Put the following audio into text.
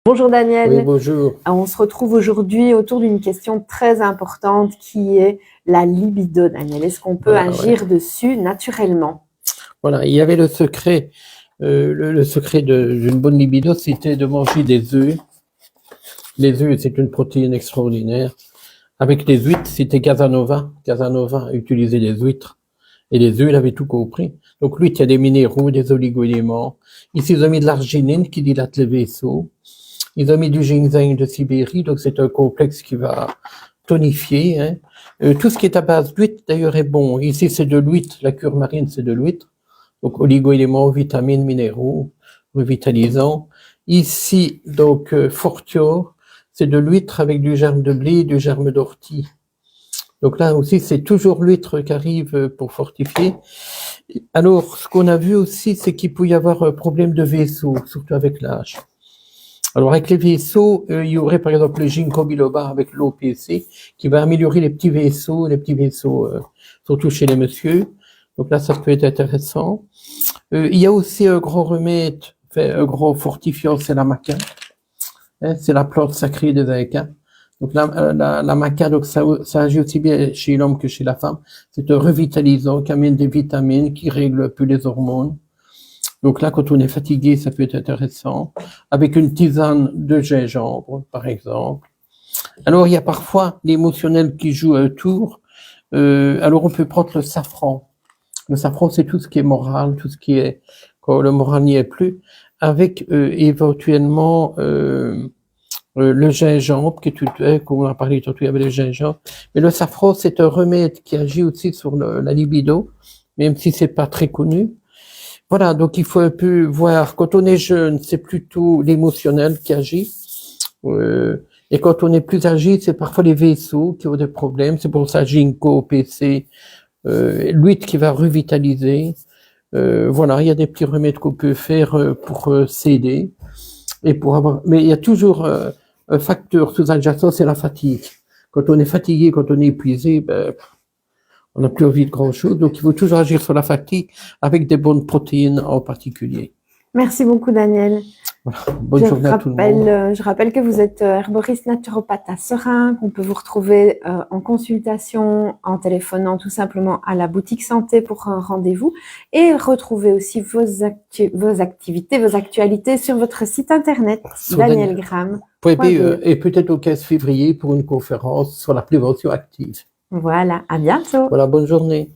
Bonjour Daniel. Oui, bonjour. On se retrouve aujourd'hui autour d'une question très importante qui est la libido, Daniel. Est-ce qu'on peut Voilà, agir dessus naturellement? Voilà, il y avait le secret. Le secret d'une bonne libido, c'était de manger des œufs. Les œufs, c'est une protéine extraordinaire. Avec les huîtres, c'était Casanova. Casanova utilisait les huîtres. Et les œufs, il avait tout compris. Donc, l'huître, il y a des minéraux, des oligo-éléments. Ici, ils ont mis de l'arginine qui dilate les vaisseaux. Ils ont mis du ginseng de Sibérie, donc c'est un complexe qui va tonifier. Hein. Tout ce qui est à base d'huître, d'ailleurs, est bon. Ici, c'est de l'huître. La cure marine, c'est de l'huître. Donc, oligo-éléments, vitamines, minéraux, revitalisants. Ici, donc, Fortior, c'est de l'huître avec du germe de blé et du germe d'ortie. Donc là aussi, c'est toujours l'huître qui arrive pour fortifier. Alors, ce qu'on a vu aussi, c'est qu'il peut y avoir un problème de vaisseau, surtout avec l'âge. Alors, avec les vaisseaux, il y aurait par exemple le ginkgo biloba avec l'OPC qui va améliorer les petits vaisseaux, surtout chez les messieurs. Donc là, ça peut être intéressant. Il y a aussi un grand remède, un grand fortifiant, c'est la maca. Hein, c'est la plante sacrée des Incas. Donc la maca, donc ça agit aussi bien chez l'homme que chez la femme. C'est un revitalisant qui amène des vitamines, qui règle un peu les hormones. Donc là, quand on est fatigué, ça peut être intéressant. Avec une tisane de gingembre, par exemple. Alors, il y a parfois l'émotionnel qui joue un tour. Alors, on peut prendre le safran. Le safran, c'est tout ce qui est moral, tout ce qui est, quand le moral n'y est plus, avec éventuellement le gingembre, qui est tout, comme on a parlé tantôt, il y avait le gingembre. Mais le safran, c'est un remède qui agit aussi sur la libido, même si c'est pas très connu. Voilà, donc il faut un peu voir, quand on est jeune, c'est plutôt l'émotionnel qui agit. Et quand on est plus âgé, c'est parfois les vaisseaux qui ont des problèmes. C'est pour ça ginkgo, PC, l'huître qui va revitaliser. Voilà, il y a des petits remèdes qu'on peut faire pour s'aider. Et pour avoir, mais il y a toujours un facteur sous-jacent, c'est la fatigue. Quand on est fatigué, quand on est épuisé, ben, on n'a plus envie de grand-chose. Donc, il faut toujours agir sur la fatigue avec des bonnes protéines en particulier. Merci beaucoup, Daniel. Voilà. Bonne journée à tout le monde. Je rappelle que vous êtes herboriste naturopathe à Serein, qu'on peut vous retrouver en consultation, en téléphonant tout simplement à la boutique santé pour un rendez-vous et retrouver aussi vos activités, vos actualités sur votre site internet, danielgram.be. Et peut-être au 15 février pour une conférence sur la prévention active. Voilà, à bientôt. Voilà, bonne journée.